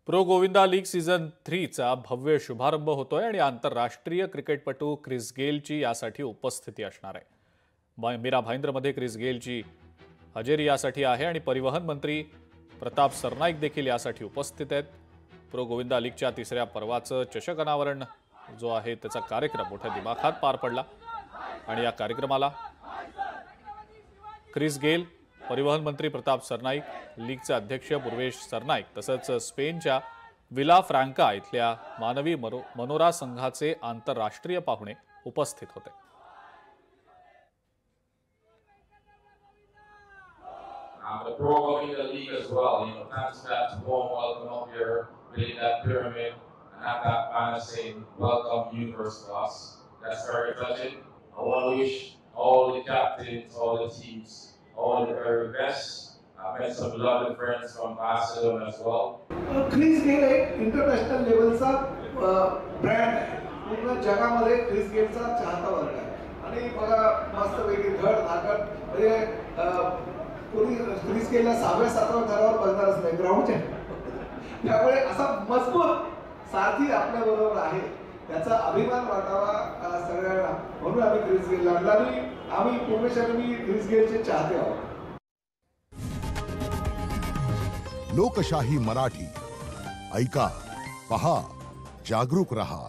Pro Govinda league season 3 चा भव्य शुभारंभ होतोय आणि आंतरराष्ट्रीय क्रिकेटपटू क्रिस गेलची यासाठी उपस्थिती असणार आहे। मीरा भाईंदरमध्ये क्रिस गेलची हजेरी यासाठी आहे आणि परिवहन मंत्री प्रताप सरनाईक देखील यासाठी उपस्थित आहेत। प्रो गोविंदा लीगच्या तिसऱ्या पर्वाचं चषक अनावरण जो आहे त्याचा कार्यक्रम मोठ्या दिमाखात पार पडला आणि या कार्यक्रमाला क्रिस गेल, परिवहन मंत्री प्रताप सरनाईक, लीगचे अध्यक्ष पूर्वेश सरनाईक तसंच स्पेनच्या विला फ्रँका इथल्या मानवी मनोरा संघाचे आंतरराष्ट्रीय पाहुणे उपस्थित होते। The Pro Govinda League as well, thanks to that warm welcome up here, building that pyramid and have that banner saying "Welcome Universe" to us. That's very touching. I want to wish all the captains, all the teams, all the very best. I met some lovely friends from Barcelona as well. Chris Gayle एक international लेवलचा brand आहे। पूर्ण जगामध्ये Chris गेलचा चाहता वर्ग आहे आणि बघा मस्तपैकी धड धाकट म्हणजे कोणी क्रिस गेलला 6व्या-7व्या थरावर बघणारच नाही ग्राउंडच्या। त्यामुळे असा मजबूत साथी आपल्या बरोबर आहे त्याचा अभिमान वाटावा सगळ्यांना, म्हणून आम्ही क्रिस गेलला आणला आणि आम्ही पूर्णशः क्रिस गेलचे चाहते आहोत। लोकशाही मराठी ऐका, पहा, जागरूक रहा।